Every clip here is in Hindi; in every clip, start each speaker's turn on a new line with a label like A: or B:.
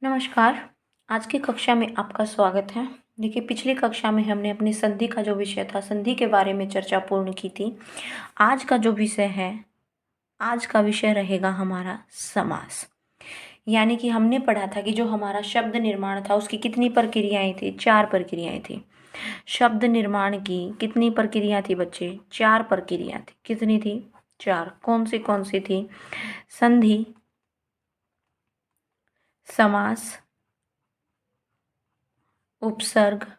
A: नमस्कार। आज की कक्षा में आपका स्वागत है। देखिए, पिछली कक्षा में हमने अपनी संधि का जो विषय था, संधि के बारे में चर्चा पूर्ण की थी। आज का जो विषय है, आज का विषय रहेगा हमारा समास। यानी कि हमने पढ़ा था कि जो हमारा शब्द निर्माण था उसकी कितनी प्रक्रियाएं थी? 4 प्रक्रियाएं थी। शब्द निर्माण की कितनी प्रक्रिया थी बच्चे? 4 प्रक्रिया थी। कितनी थी? 4। कौन सी थी? संधि, समास, उपसर्ग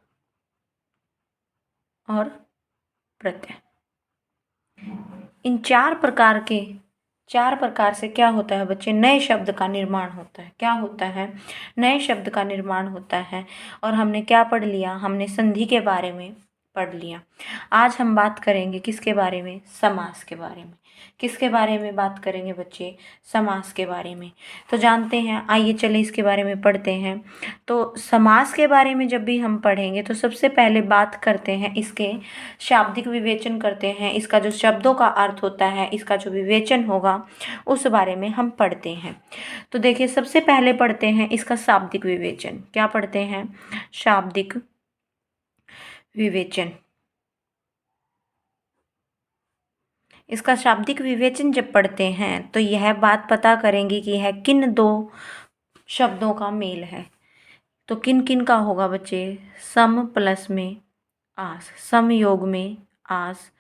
A: और प्रत्यय। इन 4 प्रकार से क्या होता है बच्चे? नए शब्द का निर्माण होता है। क्या होता है? नए शब्द का निर्माण होता है। और हमने क्या पढ़ लिया? हमने संधि के बारे में पढ़ लिया। आज हम बात करेंगे किसके बारे में? समास के बारे में। किसके बारे में बात करेंगे बच्चे? समास के बारे में। तो जानते हैं, आइए चले इसके बारे में पढ़ते हैं। तो समास के बारे में जब भी हम पढ़ेंगे तो सबसे पहले बात करते हैं, इसके शाब्दिक विवेचन करते हैं। इसका जो शब्दों का अर्थ होता है, इसका जो विवेचन होगा, उस बारे में हम पढ़ते हैं। तो देखिए, सबसे पहले पढ़ते हैं इसका शाब्दिक विवेचन। क्या पढ़ते हैं? शाब्दिक विवेचन। इसका शाब्दिक विवेचन जब पढ़ते हैं तो यह बात पता करेंगे कि यह किन 2 शब्दों का मेल है। तो किन किन का होगा बच्चे? सम प्लस में आस, सम योग में आस।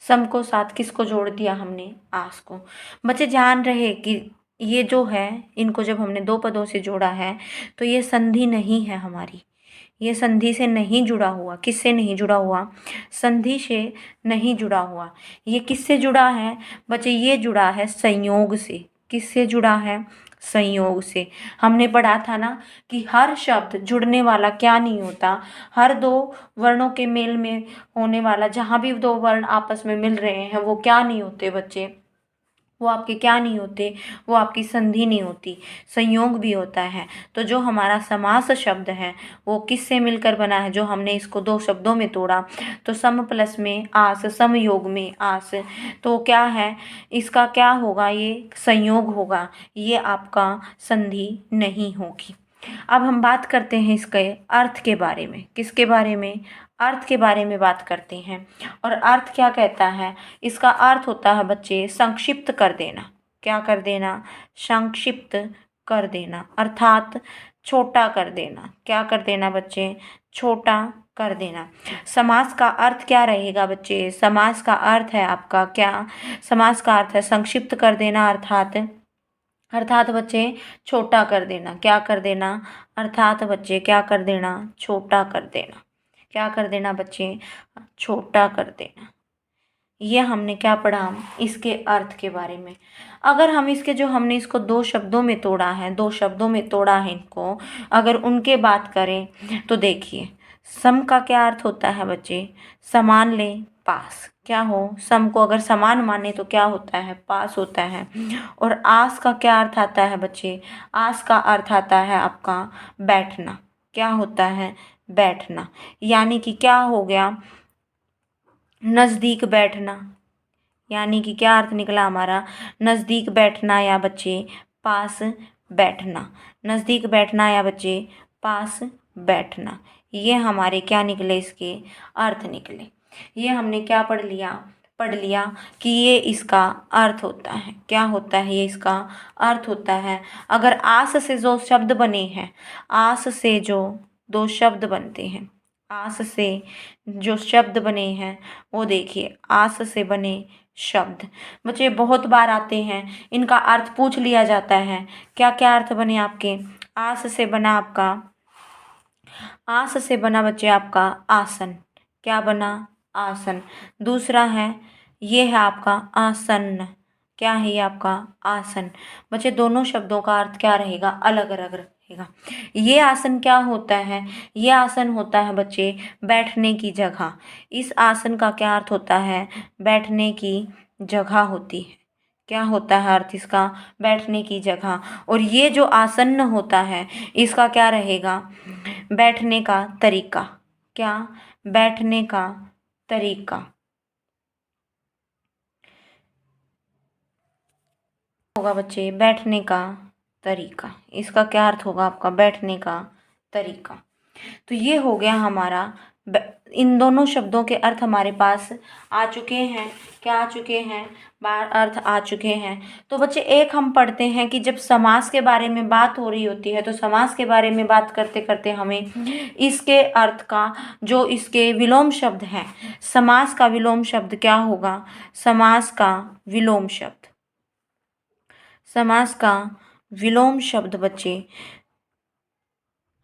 A: सम को साथ किसको जोड़ दिया हमने? आस को। बच्चे ध्यान रहे कि ये जो है, इनको जब हमने 2 पदों से जोड़ा है तो ये संधि नहीं है हमारी। ये संधि से नहीं जुड़ा हुआ। किससे नहीं जुड़ा हुआ? संधि से नहीं जुड़ा हुआ। ये किससे जुड़ा है बच्चे? ये जुड़ा है संयोग से। किससे जुड़ा है? संयोग से। हमने पढ़ा था ना कि हर शब्द जुड़ने वाला क्या नहीं होता? हर 2 वर्णों के मेल में होने वाला, जहाँ भी 2 वर्ण आपस में मिल रहे हैं, वो क्या नहीं होते बच्चे? वो आपके क्या नहीं होते? वो आपकी संधि नहीं होती, संयोग भी होता है। तो जो हमारा समास शब्द है वो किससे मिलकर बना है? जो हमने इसको 2 शब्दों में तोड़ा, तो सम प्लस में आस, सम योग में आस, तो क्या है? इसका क्या होगा? ये संयोग होगा। ये आपका संधि नहीं होगी। अब हम बात करते हैं इसके अर्थ के बारे में। किसके बारे में? अर्थ के बारे में बात करते हैं। और अर्थ क्या कहता है? इसका अर्थ होता है बच्चे संक्षिप्त कर देना। क्या कर देना? संक्षिप्त कर देना, अर्थात छोटा कर देना। क्या कर देना बच्चे? छोटा कर देना। समास का अर्थ क्या रहेगा बच्चे? समास का अर्थ है आपका क्या? समास का अर्थ है संक्षिप्त कर देना, अर्थात बच्चे छोटा कर देना। क्या कर देना? अर्थात बच्चे क्या कर देना? छोटा कर देना। क्या कर देना बच्चे? छोटा कर देना। ये हमने क्या पढ़ा? इसके अर्थ के बारे में। अगर हम इसके जो हमने इसको 2 शब्दों में तोड़ा है, 2 शब्दों में तोड़ा है इनको, अगर उनके बात करें तो देखिए, सम का क्या अर्थ होता है बच्चे? समान लें, पास। क्या हो? सम को अगर समान माने तो क्या होता है? पास होता है। और आस का क्या अर्थ आता है बच्चे? आस का अर्थ आता है आपका बैठना। क्या होता है? बैठना। यानी कि क्या हो गया? नज़दीक बैठना। यानी कि क्या अर्थ निकला हमारा? नज़दीक बैठना या बच्चे पास बैठना। नज़दीक बैठना या बच्चे पास बैठना। ये हमारे क्या निकले? इसके अर्थ निकले। ये हमने क्या पढ़ लिया कि ये इसका अर्थ होता है। क्या होता है? ये इसका अर्थ होता है। अगर आस से जो शब्द बने हैं, आस से जो 2 शब्द बनते हैं, आस से जो शब्द बने हैं, वो देखिए, आस से बने शब्द बच्चे बहुत बार आते हैं। इनका अर्थ पूछ लिया जाता है। क्या क्या अर्थ बने आपके? आस से बना आपका, आस से बना बच्चे आपका आसन। क्या बना? आसन। दूसरा है, ये है आपका आसन्न। क्या है ये आपका? आसन। बच्चे दोनों शब्दों का अर्थ क्या रहेगा? अलग अलग रहेगा। ये आसन क्या होता है? ये आसन होता है बच्चे बैठने की जगह। इस आसन का क्या अर्थ होता है? बैठने की जगह होती है। क्या होता है अर्थ इसका? बैठने की जगह। और ये जो आसन्न होता है, इसका क्या रहेगा? बैठने का तरीका। क्या? बैठने का तरीका होगा बच्चे, बैठने का तरीका। इसका क्या अर्थ होगा आपका? बैठने का तरीका। तो ये हो गया हमारा, इन दोनों शब्दों के अर्थ हमारे पास आ चुके हैं। क्या आ चुके हैं? अर्थ आ चुके हैं। तो बच्चे एक हम पढ़ते हैं कि जब समास के बारे में बात हो रही होती है तो समास के बारे में बात करते करते हमें इसके अर्थ का, जो इसके विलोम शब्द हैं, समास का विलोम शब्द क्या होगा? समास का विलोम शब्द, समास का विलोम शब्द बच्चे,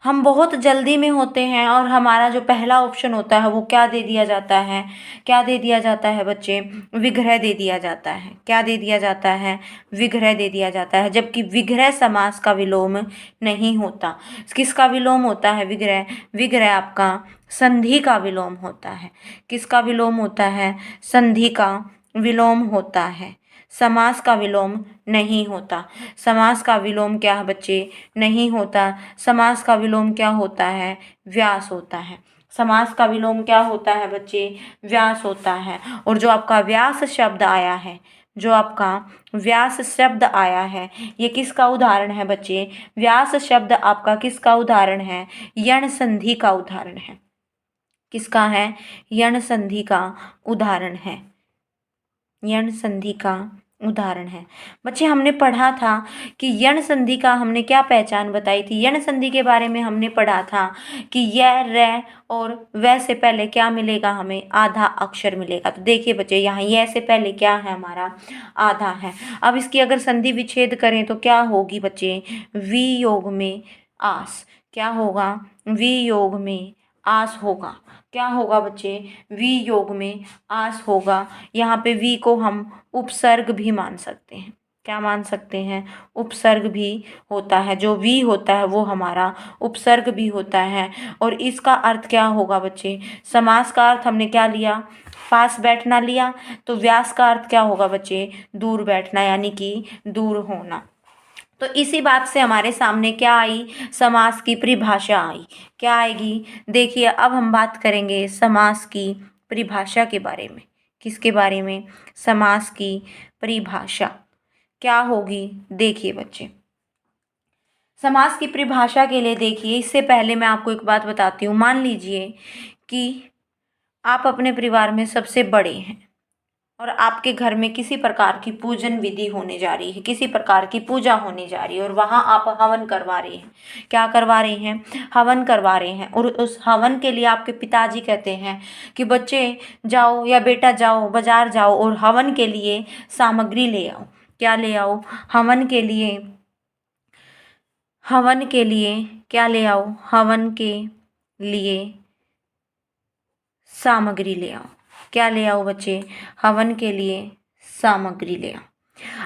A: हम बहुत जल्दी में होते हैं और हमारा जो पहला ऑप्शन होता है वो क्या दे दिया जाता है? क्या दे दिया जाता है बच्चे? विग्रह दे दिया जाता है। क्या दे दिया जाता है? विग्रह दे दिया जाता है। जबकि विग्रह समास का विलोम नहीं होता। किसका विलोम होता है? विग्रह। विग्रह आपका संधि का विलोम होता है। किसका विलोम होता है? संधि का विलोम होता है। समास का विलोम नहीं होता। समास का विलोम क्या है बच्चे? नहीं होता। समास का विलोम क्या होता है? व्यास होता है। समास का विलोम क्या होता है बच्चे? व्यास होता है। और जो आपका व्यास शब्द आया है, जो आपका व्यास शब्द आया है, ये किसका उदाहरण है बच्चे? व्यास शब्द आपका किसका उदाहरण है? यण संधि का उदाहरण है। किसका है? यण संधि का उदाहरण है। यण संधि का उदाहरण है। बच्चे हमने पढ़ा था कि यण संधि का हमने क्या पहचान बताई थी? यण संधि के बारे में हमने पढ़ा था कि य, रे और व से पहले क्या मिलेगा? हमें आधा अक्षर मिलेगा। तो देखिए बच्चे, यहाँ य से पहले क्या है? हमारा आधा है। अब इसकी अगर संधि विच्छेद करें तो क्या होगी बच्चे? वी योग में आस। क्या होगा? वी योग में आस होगा। क्या होगा बच्चे? वी योग में आस होगा। यहाँ पे वी को हम उपसर्ग भी मान सकते हैं। क्या मान सकते हैं? उपसर्ग भी होता है। जो वी होता है वो हमारा उपसर्ग भी होता है। और इसका अर्थ क्या होगा बच्चे? समास का अर्थ हमने क्या लिया? पास बैठना लिया। तो व्यास का अर्थ क्या होगा बच्चे? दूर बैठना, यानी कि दूर होना। तो इसी बात से हमारे सामने क्या आई? समास की परिभाषा आई। क्या आएगी? देखिए, अब हम बात करेंगे समास की परिभाषा के बारे में। किसके बारे में? समास की परिभाषा क्या होगी? देखिए बच्चे, समास की परिभाषा के लिए देखिए, इससे पहले मैं आपको एक बात बताती हूँ। मान लीजिए कि आप अपने परिवार में सबसे बड़े हैं और आपके घर में किसी प्रकार की पूजन विधि होने जा रही है, किसी प्रकार की पूजा होने जा रही है, और वहाँ आप हवन करवा रहे हैं। क्या करवा रहे हैं? हवन करवा रहे हैं। और उस हवन के लिए आपके पिताजी कहते हैं कि बच्चे जाओ या बेटा जाओ, बाजार जाओ और हवन के लिए सामग्री ले आओ। क्या ले आओ? हवन के लिए, हवन के लिए क्या ले आओ? हवन के लिए सामग्री ले आओ। क्या ले आओ बच्चे? हवन के लिए सामग्री ले आओ।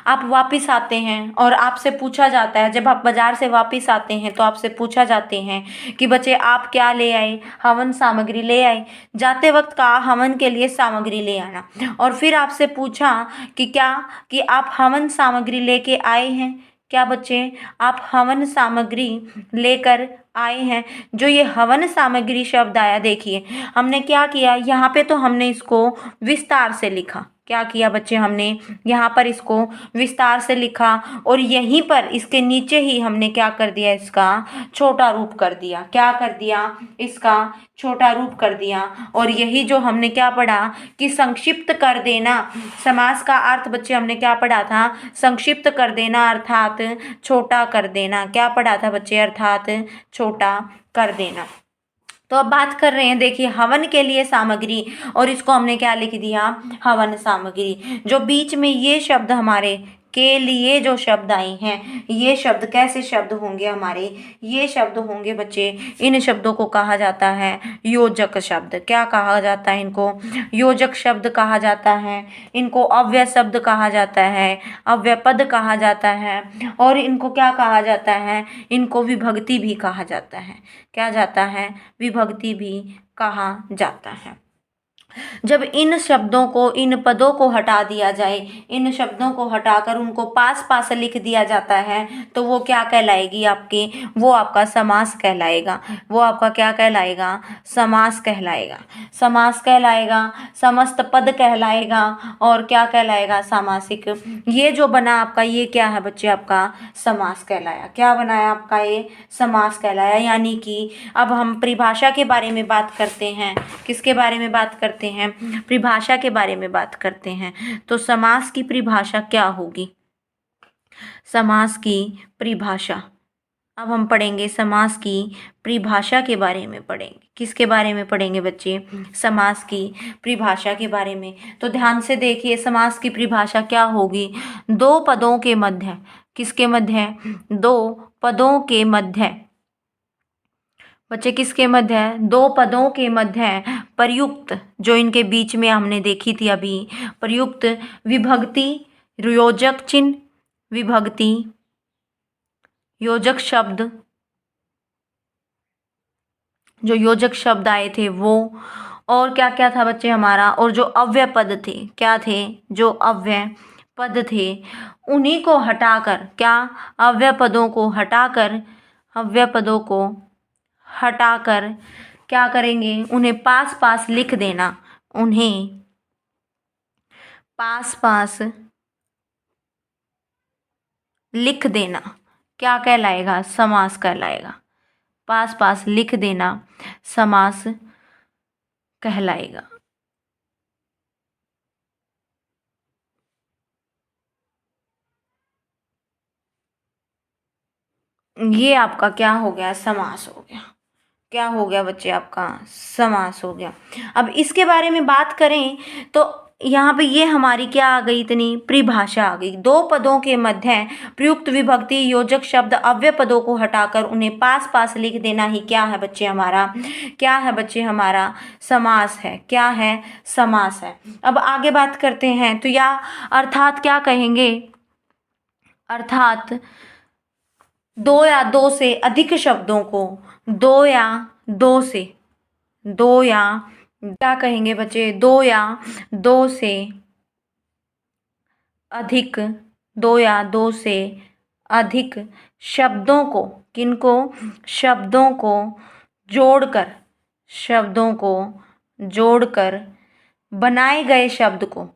A: आप वापस आते हैं और आपसे पूछा जाता है, जब आप बाजार से वापस आते हैं तो आपसे पूछा जाते हैं कि बच्चे आप क्या ले आए? हवन सामग्री ले आए। जाते वक्त कहा हवन के लिए सामग्री ले आना, और फिर आपसे पूछा कि क्या, कि आप हवन सामग्री लेके आए हैं? क्या बच्चे? आप हवन सामग्री लेकर आए हैं। जो ये हवन सामग्री शब्द आया, देखिए हमने क्या किया, यहाँ पे तो हमने इसको विस्तार से लिखा। क्या किया बच्चे? हमने यहाँ पर इसको विस्तार से लिखा, और यहीं पर इसके नीचे ही हमने क्या कर दिया? इसका छोटा रूप कर दिया। क्या कर दिया? इसका छोटा रूप कर दिया। और यही जो हमने क्या पढ़ा कि संक्षिप्त कर देना। समास का अर्थ बच्चे हमने क्या पढ़ा था? संक्षिप्त कर देना अर्थात छोटा कर देना। क्या पढ़ा था बच्चे? अर्थात छोटा कर देना। तो अब बात कर रहे हैं, देखिए हवन के लिए सामग्री, और इसको हमने क्या लिख दिया? हवन सामग्री। जो बीच में ये शब्द हमारे के लिए जो शब्द आए हैं, ये शब्द कैसे शब्द होंगे हमारे? ये शब्द होंगे बच्चे, इन शब्दों को कहा जाता है योजक शब्द। क्या कहा जाता है इनको? योजक शब्द कहा जाता है। इनको अव्यय शब्द कहा जाता है, अव्यय पद कहा जाता है, और इनको क्या कहा जाता है? इनको विभक्ति भी कहा जाता है। क्या जाता है? विभक्ति भी कहा जाता है। जब इन शब्दों को, इन पदों को हटा दिया जाए, इन शब्दों को हटाकर उनको पास पास लिख दिया जाता है, तो वो क्या कहलाएगी आपकी, वो आपका समास कहलाएगा। वो आपका क्या कहलाएगा, समास कहलाएगा। समास कहलाएगा, समस्त पद कहलाएगा, और क्या कहलाएगा, सामासिक। ये जो बना आपका, ये क्या है बच्चे, आपका समास कहलाया। क्या बनाया आपका, ये समास कहलाया। यानी कि अब हम परिभाषा के बारे में बात करते हैं। किसके बारे में बात करते हैं, परिभाषा के बारे में बात करते हैं। तो समास की परिभाषा क्या होगी, समास की परिभाषा। अब हम पढ़ेंगे समास की परिभाषा के बारे में पढ़ेंगे। किसके बारे में पढ़ेंगे बच्चे, समास की परिभाषा के बारे में। तो ध्यान से देखिए, समास की परिभाषा क्या होगी, दो पदों के मध्य, किसके मध्य, दो पदों के मध्य, बच्चे किसके मध्य है, दो पदों के मध्य प्रयुक्त, जो इनके बीच में हमने देखी थी अभी, प्रयुक्त विभक्ति, योजक चिन्ह, विभक्ति, योजक शब्द, जो योजक शब्द आए थे वो, और क्या क्या था बच्चे हमारा, और जो अव्यय पद थे, क्या थे, जो अव्यय पद थे, उन्हीं को हटाकर, क्या, अव्यय पदों को हटाकर, अव्यय पदों को हटाकर क्या करेंगे, उन्हें पास पास लिख देना, उन्हें पास पास लिख देना, क्या कहलाएगा, समास कहलाएगा। पास पास लिख देना समास कहलाएगा। ये आपका क्या हो गया, समास हो गया। क्या हो गया बच्चे, आपका समास हो गया। अब इसके बारे में बात करें तो यहाँ पे ये हमारी क्या आ गई, इतनी परिभाषा आ गई। दो पदों के मध्य प्रयुक्त विभक्ति, योजक शब्द, अव्यय पदों को हटाकर उन्हें पास पास लिख देना ही क्या है बच्चे हमारा, क्या है बच्चे हमारा, समास है। क्या है, समास है। अब आगे बात करते हैं, तो या अर्थात क्या कहेंगे, अर्थात दो या दो से अधिक शब्दों को, दो या दो से, दो या क्या कहेंगे बच्चे, दो या दो से अधिक, दो या दो से अधिक शब्दों को, किनको, शब्दों को जोड़कर, शब्दों को जोड़कर बनाए गए शब्द को,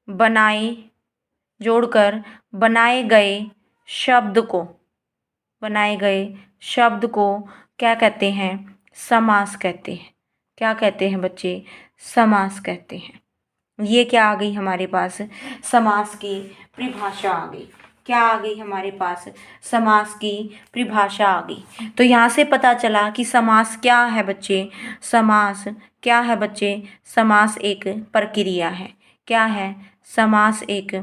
A: बनाए, जोड़कर बनाए गए शब्द को, बनाए गए शब्द को क्या कहते हैं, समास कहते हैं। क्या कहते हैं बच्चे, समास कहते हैं। ये क्या आ गई हमारे पास, समास की परिभाषा आ गई। क्या आ गई हमारे पास, समास की परिभाषा आ गई। तो यहाँ से पता चला कि समास क्या है बच्चे, समास क्या है बच्चे, समास एक प्रक्रिया है। क्या है, समास एक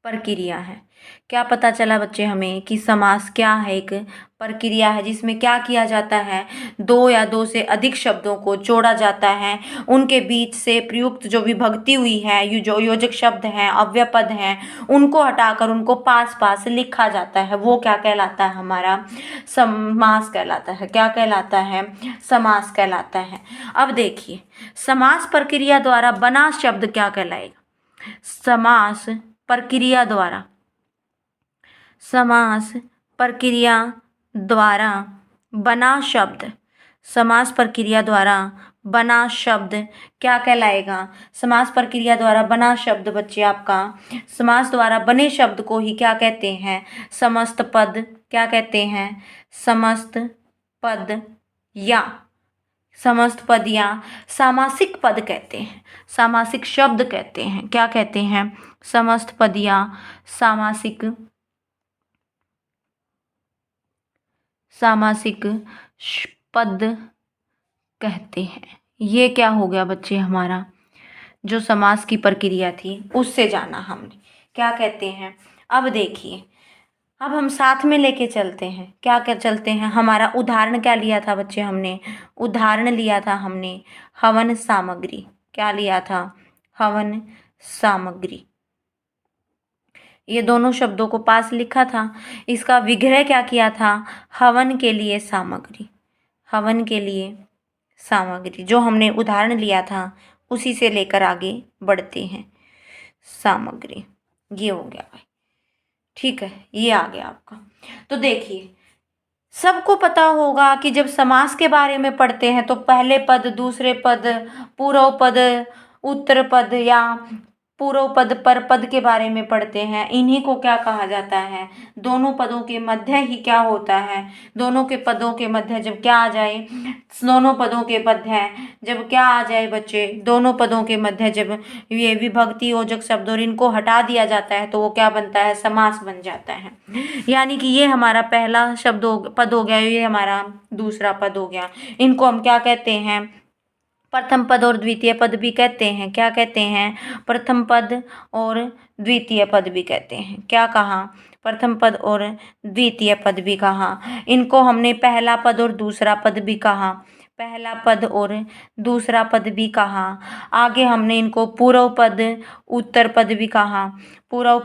A: प्रक्रिया है। क्या पता चला बच्चे हमें कि समास क्या है, एक प्रक्रिया है जिसमें क्या किया जाता है, दो या दो से अधिक शब्दों को जोड़ा जाता है, उनके बीच से प्रयुक्त जो विभक्ति हुई है, जो योजक शब्द हैं, अव्यय पद हैं, उनको हटाकर उनको पास पास लिखा जाता है। वो क्या कहलाता है, हमारा समास कहलाता है। क्या कहलाता है, समास कहलाता है। अब देखिए, समास प्रक्रिया द्वारा बना शब्द क्या कहलाएगा, समास प्रक्रिया द्वारा, समास प्रक्रिया द्वारा बना शब्द, समास प्रक्रिया द्वारा बना शब्द क्या कहलाएगा, समास प्रक्रिया द्वारा बना शब्द बच्चे आपका, समास द्वारा बने शब्द को ही क्या कहते हैं, समस्त पद, क्या कहते हैं, समस्त पद या समस्त पद या सामासिक पद कहते हैं, सामासिक शब्द कहते हैं। क्या कहते हैं, समस्त पद या सामासिक, सामासिक पद कहते हैं। ये क्या हो गया बच्चे हमारा, जो समास की प्रक्रिया थी उससे जाना हमने। क्या कहते हैं, अब देखिए, अब हम साथ में लेके चलते हैं। क्या क्या चलते हैं, हमारा उदाहरण क्या लिया था बच्चे हमने, उदाहरण लिया था हमने हवन सामग्री। क्या लिया था, हवन सामग्री। ये दोनों शब्दों को पास लिखा था, इसका विग्रह क्या किया था, हवन के लिए सामग्री, हवन के लिए सामग्री। जो हमने उदाहरण लिया था उसी से लेकर आगे बढ़ते हैं। सामग्री ये हो गया भाई, ठीक है, ये आ गया आपका। तो देखिए, सबको पता होगा कि जब समास के बारे में पढ़ते हैं तो पहले पद, दूसरे पद, पूर्व पद, उत्तर पद या पूर्व पद, पर पद के बारे में पढ़ते हैं। इन्हीं को क्या कहा जाता है? दोनों पदों के मध्य ही क्या होता है? दोनों के पदों के मध्य जब क्या आ जाए? दोनों पदों के मध्य जब क्या आ जाए बच्चे? दोनों पदों के मध्य जब ये विभक्ति योजक शब्द और इनको हटा दिया जाता है तो वो क्या बनता है? समास बन जाता है। यानी कि ये हमारा पहला पद हो गया, ये हमारा दूसरा पद हो गया। इनको हम क्या कहते हैं? प्रथम पद और द्वितीय पद भी कहते हैं। क्या कहते हैं? प्रथम पद और द्वितीय पद भी कहते हैं। क्या कहा? प्रथम पद और द्वितीय पद भी कहा। इनको हमने पहला पद और दूसरा पद भी कहा। पहला पद और दूसरा पद भी कहा। आगे हमने इनको पूर्व पद, उत्तर पद भी कहा। पूर्व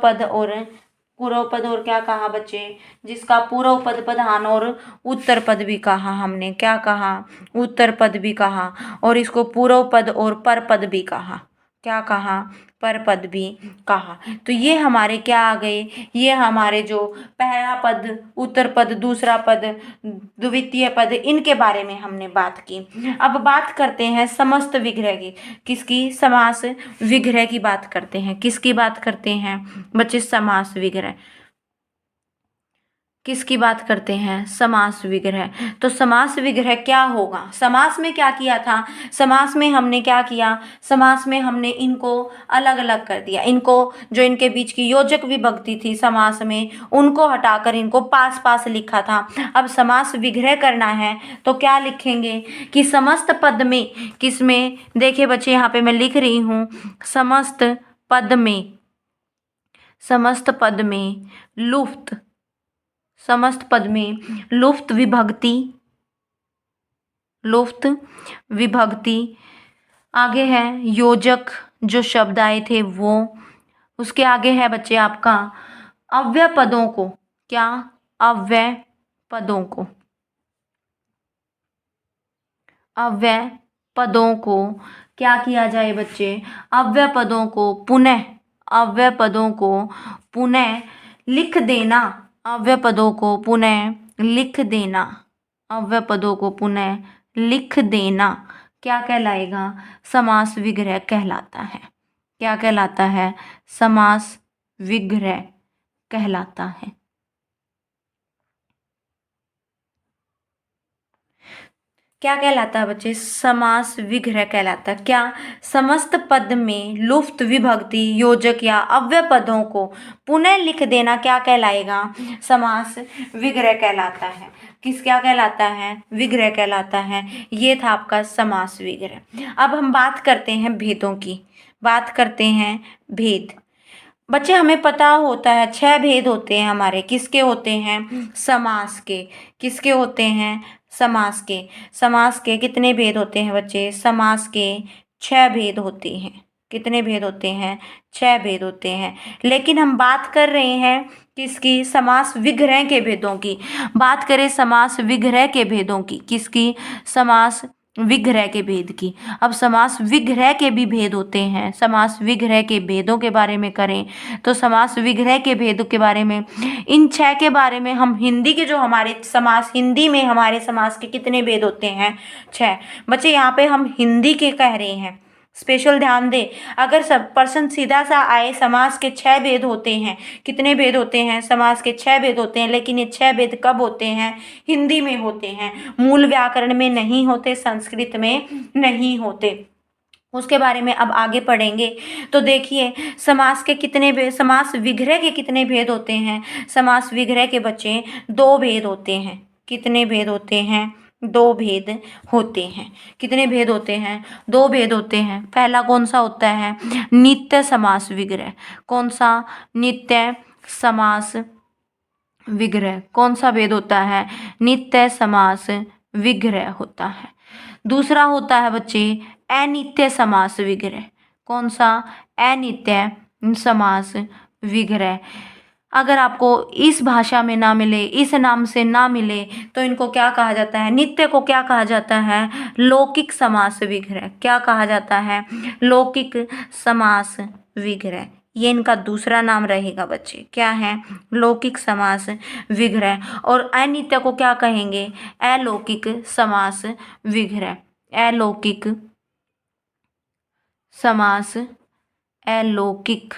A: पद और क्या कहा बच्चे? जिसका पूर्व पद प्रधान और उत्तर पद भी कहा हमने। क्या कहा? उत्तर पद भी कहा। और इसको पूर्व पद और पर पद भी कहा। क्या कहा? पर पद भी कहा। तो ये हमारे क्या आ गए? ये हमारे जो पहला पद, उत्तर पद, दूसरा पद, द्वितीय पद, इनके बारे में हमने बात की। अब बात करते हैं समस्त विग्रह की। किसकी? समास विग्रह की बात करते हैं। किसकी बात करते हैं बच्चे? समास विग्रह। किसकी बात करते हैं? समास विग्रह। तो समास विग्रह क्या होगा? समास में क्या किया था? समास में हमने क्या किया? समास में हमने इनको अलग अलग कर दिया। इनको जो इनके बीच की योजक विभक्ति थी समास में, उनको हटाकर इनको पास पास लिखा था। अब समास विग्रह करना है तो क्या लिखेंगे कि समस्त पद में, किसमें? देखिए बच्चे, यहाँ पे मैं लिख रही हूँ समस्त पद में, समस्त पद में लुप्त, समस्त पद में लुप्त विभक्ति, लुप्त विभक्ति। आगे है योजक, जो शब्द आए थे वो। उसके आगे है बच्चे आपका अव्यय पदों को। क्या? अव्यय पदों को। अव्यय पदों को क्या किया जाए बच्चे? अव्यय पदों को पुनः, अव्यय पदों को पुनः लिख देना। अव्यय पदों को पुनः लिख देना। अव्यय पदों को पुनः लिख देना क्या कहलाएगा? समास विग्रह कहलाता है। क्या कहलाता है? समास विग्रह कहलाता है। क्या कहलाता है बच्चे? समास विग्रह कहलाता है। क्या? समस्त पद में लुप्त विभक्ति, योजक या अव्यय पदों को पुनः लिख देना क्या कहलाएगा? समास विग्रह कहलाता है। किस क्या कहलाता है? विग्रह कहलाता है। ये था आपका समास विग्रह। अब हम बात करते हैं भेदों की। बात करते हैं भेद। बच्चे, हमें पता होता है 6 भेद होते हैं हमारे। किसके होते हैं? समास के। किसके होते हैं? समास के। समास के कितने भेद होते हैं बच्चे? समास के 6 भेद होते हैं। कितने भेद होते हैं? 6 भेद होते हैं। लेकिन हम बात कर रहे हैं किसकी? समास विग्रह के भेदों की। बात करें समास विग्रह के भेदों की। किसकी? समास विग्रह के भेद की। अब समास विग्रह के भी भेद होते हैं। समास विग्रह के भेदों के बारे में करें तो समास विग्रह के भेदों के बारे में, इन 6 के बारे में हम हिंदी के जो हमारे समास, हिंदी में हमारे समास के कितने भेद होते हैं? 6। बच्चे, यहाँ पे हम हिंदी के कह रहे हैं, स्पेशल ध्यान दे। अगर सब प्रश्न सीधा सा आए, समास के 6 भेद होते हैं। कितने भेद होते हैं? समास के 6 भेद होते हैं। लेकिन ये 6 भेद कब होते हैं? हिंदी में होते हैं। मूल व्याकरण में नहीं होते, संस्कृत में नहीं होते। उसके बारे में अब आगे पढ़ेंगे। तो देखिए, समास के कितने भेद, समास विग्रह के कितने भेद होते हैं? समास विग्रह के बच्चे 2 भेद होते हैं। कितने भेद होते हैं? 2 भेद होते हैं। कितने भेद होते हैं? 2 भेद होते हैं। पहला कौन सा होता है? नित्य समास विग्रह। कौन सा? नित्य समास विग्रह। कौन सा भेद होता है? नित्य समास विग्रह होता है। दूसरा होता है बच्चे अनित्य समास विग्रह। कौन सा? अनित्य समास विग्रह। अगर आपको इस भाषा में ना मिले, इस नाम से ना मिले, तो इनको क्या कहा जाता है? नित्य को क्या कहा जाता है? लौकिक समास विग्रह। क्या कहा जाता है? लौकिक समास विग्रह। ये इनका दूसरा नाम रहेगा बच्चे। क्या है? लौकिक समास विग्रह। और अनित्य को क्या कहेंगे? अलौकिक समास विग्रह। अलौकिक समास, अलौकिक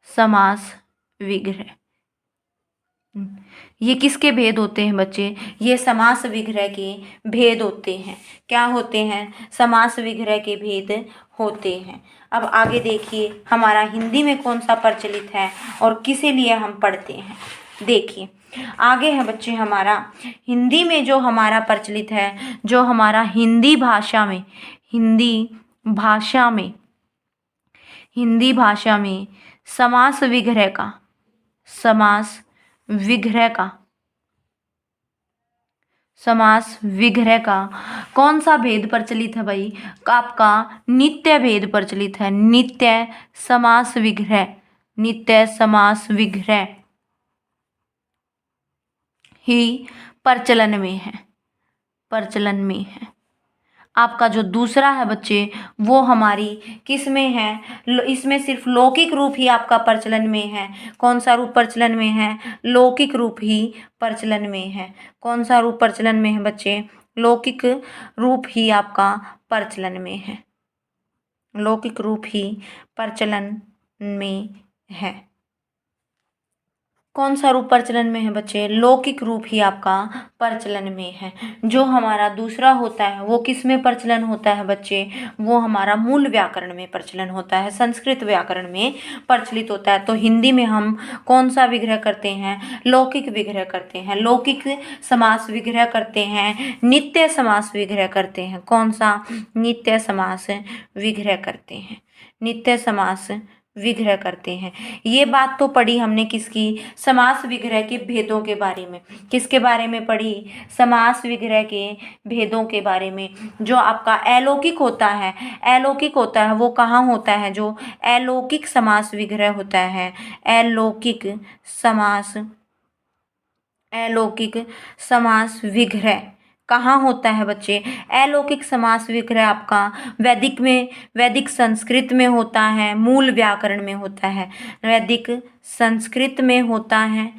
A: समास विग्रह। ये किसके भेद होते हैं बच्चे? ये समास विग्रह के भेद होते हैं। क्या होते हैं? समास विग्रह के भेद होते हैं। अब आगे देखिए हमारा हिंदी में कौन सा प्रचलित है और किसे लिए हम पढ़ते हैं। देखिए आगे है बच्चे हमारा हिंदी में जो हमारा प्रचलित है, जो हमारा हिंदी भाषा में, हिंदी भाषा में समास विग्रह का, समास विग्रह का, समास विग्रह का कौन सा भेद प्रचलित है भाई? आपका नित्य भेद प्रचलित है। नित्य समास विग्रह, नित्य समास विग्रह ही प्रचलन में है, प्रचलन में है। आपका जो दूसरा है बच्चे वो हमारी किस में है? इसमें सिर्फ लौकिक रूप ही आपका प्रचलन में है। कौन सा रूप प्रचलन में है? लौकिक रूप ही प्रचलन में है। कौन सा रूप प्रचलन में है बच्चे? लौकिक रूप ही आपका प्रचलन में है। लौकिक रूप ही प्रचलन में है। कौन सा रूप प्रचलन में है बच्चे? लौकिक रूप ही आपका प्रचलन में है। जो हमारा दूसरा होता है वो किस में प्रचलन होता है बच्चे? वो हमारा मूल व्याकरण में प्रचलन होता है, संस्कृत व्याकरण में प्रचलित होता है। तो हिंदी में हम कौन सा विग्रह करते हैं? लौकिक विग्रह करते हैं, लौकिक समास विग्रह करते हैं, नित्य समास विग्रह करते हैं। कौन सा? नित्य समास विग्रह करते हैं, नित्य समास विग्रह करते हैं। ये बात तो पढ़ी हमने किसकी? समास विग्रह के भेदों के बारे में। किसके बारे में पढ़ी? समास विग्रह के भेदों के बारे में। जो आपका अलौकिक होता है, अलौकिक होता है वो कहाँ होता है? जो अलौकिक समास विग्रह होता है, अलौकिक समास, अलौकिक समास विग्रह कहाँ होता है बच्चे? अलौकिक समास विग्रह आपका वैदिक में, वैदिक संस्कृत में होता है, मूल व्याकरण में होता है। वैदिक संस्कृत में होता है,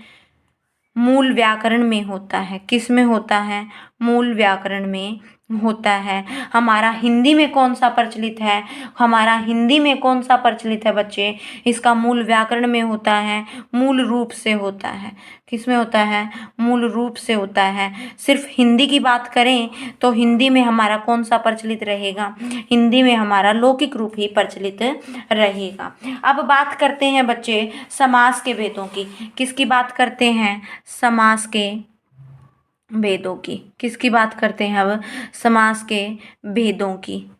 A: मूल व्याकरण में होता है। किस में होता है? मूल व्याकरण में होता है। हमारा हिंदी में कौन सा प्रचलित है? हमारा हिंदी में कौन सा प्रचलित है बच्चे? इसका मूल व्याकरण में होता है, मूल रूप से होता है। किस में होता है? मूल रूप से होता है। सिर्फ हिंदी की बात करें तो हिंदी में हमारा कौन सा प्रचलित रहेगा? हिंदी में हमारा लौकिक रूप ही प्रचलित रहेगा। अब बात करते हैं बच्चे समास के भेदों की। किसकी बात करते हैं? समास के भेदों की। किसकी बात करते हैं अब? समास के भेदों की।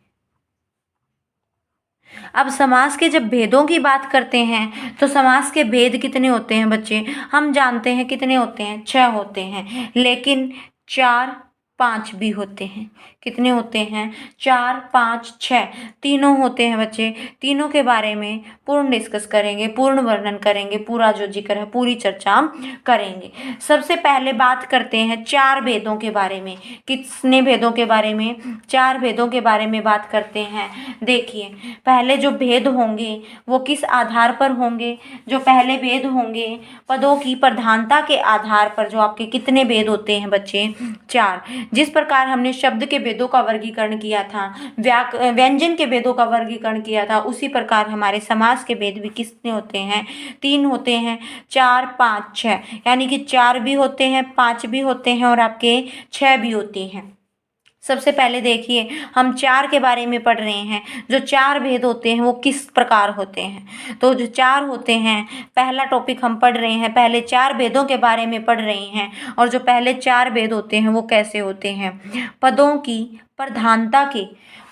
A: अब समास के जब भेदों की बात करते हैं तो समास के भेद कितने होते हैं बच्चे? हम जानते हैं कितने होते हैं? 6 होते हैं, लेकिन 4, 5 भी होते हैं। कितने होते हैं? 4, 5, 6 तीनों होते हैं बच्चे। तीनों के बारे में पूर्ण डिस्कस करेंगे, पूर्ण वर्णन करेंगे, पूरा जो जिक्र है पूरी चर्चा करेंगे। सबसे पहले बात करते हैं 4 भेदों के बारे में। कितने भेदों के बारे में? 4 भेदों के बारे में बात करते हैं। देखिए पहले जो भेद होंगे वो किस आधार पर होंगे? जो पहले भेद होंगे पदों की प्रधानता के आधार पर। जो आपके कितने भेद होते हैं बच्चे? 4। जिस प्रकार हमने शब्द के भेदों का वर्गीकरण किया था, व्यंजन के भेदों का वर्गीकरण किया था, उसी प्रकार हमारे समास के भेद भी कितने होते हैं? 3 होते हैं। 4, 5, 6 यानी कि 4 भी होते हैं, 5 भी होते हैं और आपके 6 भी होते हैं। सबसे पहले देखिए हम 4 के बारे में पढ़ रहे हैं। जो 4 भेद होते हैं वो किस प्रकार होते हैं? तो जो 4 होते हैं, पहला टॉपिक हम पढ़ रहे हैं, पहले 4 भेदों के बारे में पढ़ रहे हैं। और जो पहले 4 भेद होते हैं वो कैसे होते हैं? पदों की प्रधानता के,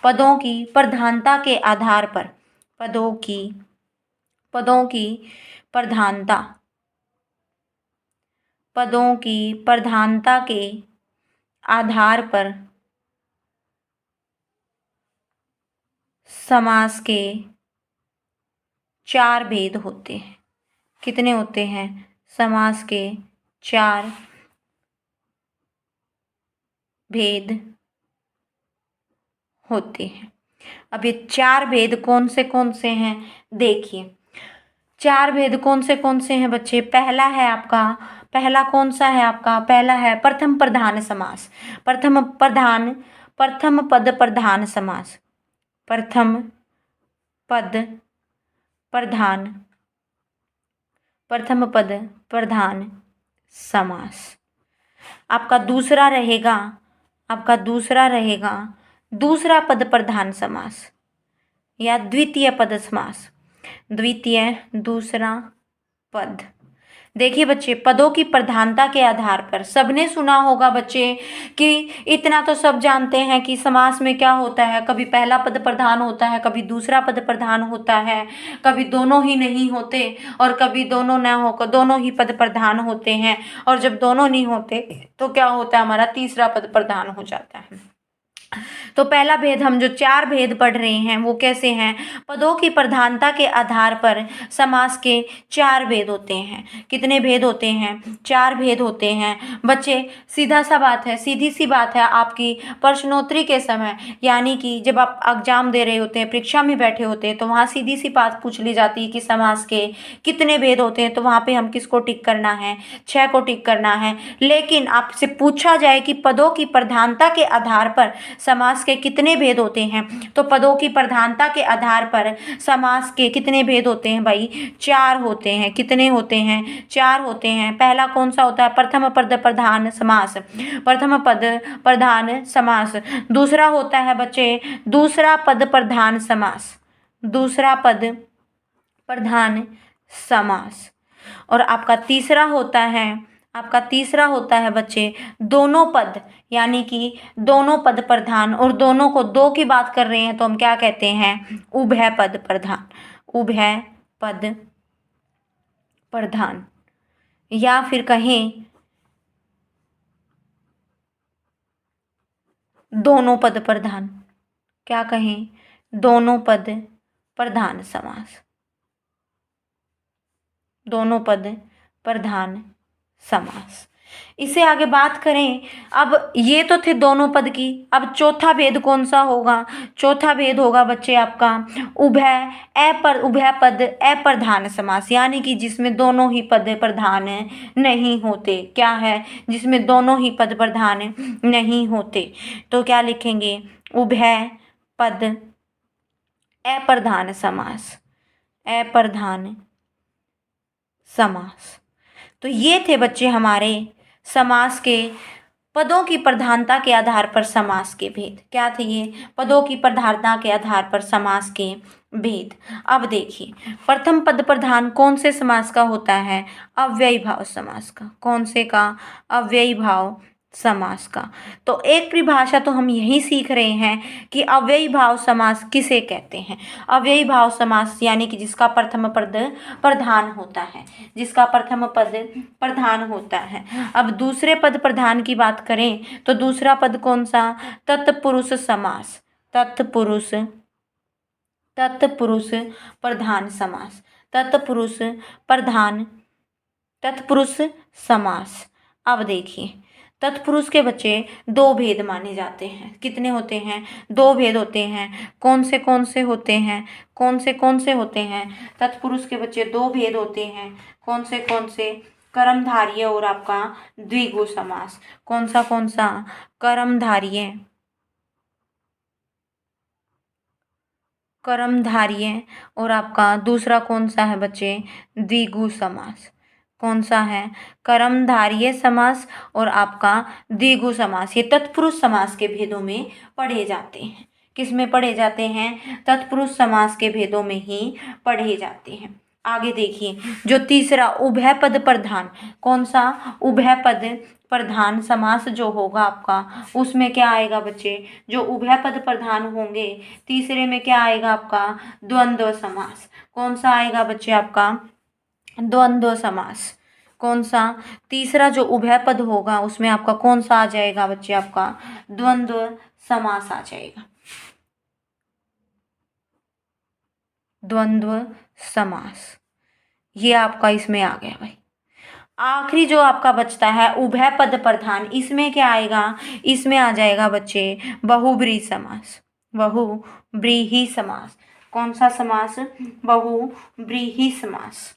A: पदों की प्रधानता के आधार पर, पदों की प्रधानता, पदों की प्रधानता के आधार पर समास के 4 भेद होते हैं। कितने होते हैं? समास के 4 भेद होते हैं। अब ये 4 भेद कौन से हैं, देखिए 4 भेद कौन से हैं बच्चे। पहला कौन सा है आपका, पहला है प्रथम प्रधान समास। प्रथम पद प्रधान समास। प्रथम पद प्रधान समास। आपका दूसरा रहेगा दूसरा पद प्रधान समास या द्वितीय पद समास। दूसरा पद। देखिए बच्चे, पदों की प्रधानता के आधार पर सबने सुना होगा बच्चे कि इतना तो सब जानते हैं कि समास में क्या होता है, कभी पहला पद प्रधान होता है, कभी दूसरा पद प्रधान होता है, कभी दोनों ही नहीं होते और कभी दोनों न होकर दोनों ही पद प्रधान होते हैं, और जब दोनों नहीं होते तो क्या होता है, हमारा तीसरा पद प्रधान हो जाता है। तो पहला भेद, हम जो 4 भेद पढ़ रहे हैं वो कैसे हैं, पदों की प्रधानता के आधार पर समास के 4 भेद होते हैं। कितने भेद होते हैं, 4 भेद होते हैं बच्चे। सीधी सी बात है, आपकी प्रश्नोत्तरी के समय, यानी कि जब आप एग्जाम दे रहे होते हैं, परीक्षा में बैठे होते हैं, तो वहाँ सीधी सी बात पूछ ली जाती है कि समास के कितने भेद होते हैं, तो वहाँ पे हम किसको टिक करना है, 6 को टिक करना है। लेकिन आपसे पूछा जाए कि पदों की प्रधानता के आधार पर समास के कितने भेद होते हैं, तो पदों की प्रधानता के आधार पर समास के कितने भेद होते हैं भाई, 4 होते हैं। कितने होते हैं, 4 होते हैं। पहला कौन सा होता है, प्रथम पद प्रधान समास। प्रथम पद प्रधान समास। दूसरा होता है बच्चे दूसरा पद प्रधान समास। दूसरा पद प्रधान समास। और आपका तीसरा होता है बच्चे दोनों पद, यानी कि दोनों पद प्रधान, और दोनों को दो की बात कर रहे हैं तो हम क्या कहते हैं, उभय पद प्रधान। उभय पद प्रधान, या फिर कहें दोनों पद प्रधान। क्या कहें, दोनों पद प्रधान समास। दोनों पद प्रधान समास। इससे आगे बात करें, अब ये तो थे दोनों पद की। अब चौथा भेद कौन सा होगा, चौथा भेद होगा बच्चे आपका उभय पद अप्रधान समास, यानी कि जिसमें दोनों ही पद प्रधान नहीं होते। क्या है, जिसमें दोनों ही पद प्रधान नहीं होते। तो क्या लिखेंगे, उभय पद अप्रधान समास। अप्रधान समास। तो ये थे बच्चे हमारे समास के पदों की प्रधानता के आधार पर समास के भेद। क्या थे ये, पदों की प्रधानता के आधार पर समास के भेद। अब देखिए, प्रथम पद प्रधान कौन से समास का होता है, अव्ययी भाव समास का। कौन से का, अव्ययी भाव समास का। तो एक परिभाषा तो हम यही सीख रहे हैं कि अव्ययी भाव समास किसे कहते हैं। अव्ययी भाव समास यानी कि जिसका प्रथम पद प्रधान होता है, जिसका प्रथम पद प्रधान होता है। अब दूसरे पद प्रधान की बात करें तो दूसरा पद कौन सा, तत्पुरुष समास। तत्पुरुष प्रधान समास। तत्पुरुष समास। अब देखिए, तत्पुरुष के बच्चे 2 भेद माने जाते हैं। कितने होते हैं, 2 भेद होते हैं। कौन से होते हैं, कौन से होते हैं, तत्पुरुष के बच्चे 2 भेद होते हैं। कौन से, कर्मधारय और आपका द्विगु समास। कौन सा, कर्मधारय और आपका दूसरा कौन सा है बच्चे, द्विगु समास। कौन सा है, कर्मधारय समास और आपका द्विगु समास। ये तत्पुरुष समास के भेदों में पढ़े जाते हैं। किस में पढ़े जाते हैं, तत्पुरुष समास के भेदों में ही पढ़े जाते हैं। आगे देखिए, जो तीसरा उभय पद प्रधान, कौन सा, उभय पद प्रधान समास जो होगा आपका, उसमें क्या आएगा बच्चे, जो उभय पद प्रधान होंगे, तीसरे में क्या आएगा आपका, द्वंद्व समास। कौन सा आएगा बच्चे आपका, द्वंद्व समास। कौन सा, तीसरा जो उभय पद होगा उसमें आपका कौन सा आ जाएगा बच्चे, आपका द्वंद्व समास आ जाएगा। द्वंद्व समास, ये आपका इसमें आ गया भाई। आखिरी जो आपका बचता है उभय पद प्रधान, इसमें क्या आएगा, इसमें आ जाएगा बच्चे बहुब्रीहि समास। बहुब्रीहि समास, कौन सा समास, बहुब्रीहि समास,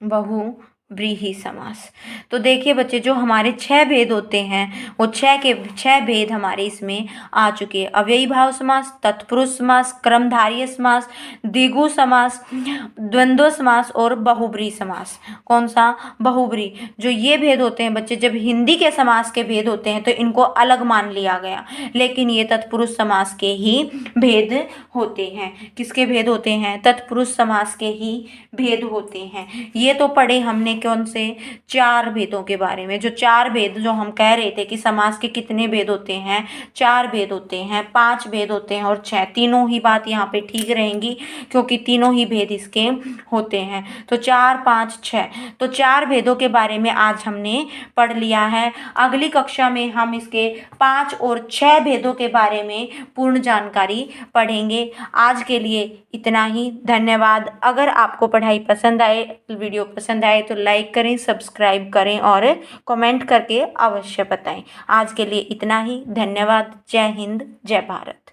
A: बहुब्रीहि समास। तो देखिए बच्चे, जो हमारे 6 भेद होते हैं वो 6 भेद हमारे इसमें आ चुके हैं। अव्ययी भाव समास, तत्पुरुष समास, क्रमधारय समास, द्विगु समास, द्वंद्व समास और बहुब्रीहि समास। कौन सा, बहुब्रीहि। जो ये भेद होते हैं बच्चे, जब हिंदी के समास के भेद होते हैं तो इनको अलग मान लिया गया, लेकिन ये तत्पुरुष समास के ही भेद होते हैं। किसके भेद होते हैं, तत्पुरुष समास के ही भेद होते हैं। ये तो पढ़े हमने कौन से, 4 भेदों के बारे में। जो 4 भेद जो हम कह रहे थे कि समास के कितने भेद होते हैं, 4 भेद होते हैं, 5 भेद होते हैं और 6, तीनों ही बात यहाँ पे ठीक रहेंगी क्योंकि तीनों ही भेद इसके होते हैं। तो 4, 5, 6, तो 4 भेदों के बारे में आज हमने पढ़ लिया है। अगली कक्षा में हम इसके 5 और 6 भेदों के बारे में पूर्ण जानकारी पढ़ेंगे। आज के लिए इतना ही, धन्यवाद। अगर आपको पढ़ाई पसंद आए, वीडियो पसंद आए तो लाइक करें, सब्सक्राइब करें और कमेंट करके अवश्य बताएं। आज के लिए इतना ही, धन्यवाद। जय हिंद, जय भारत।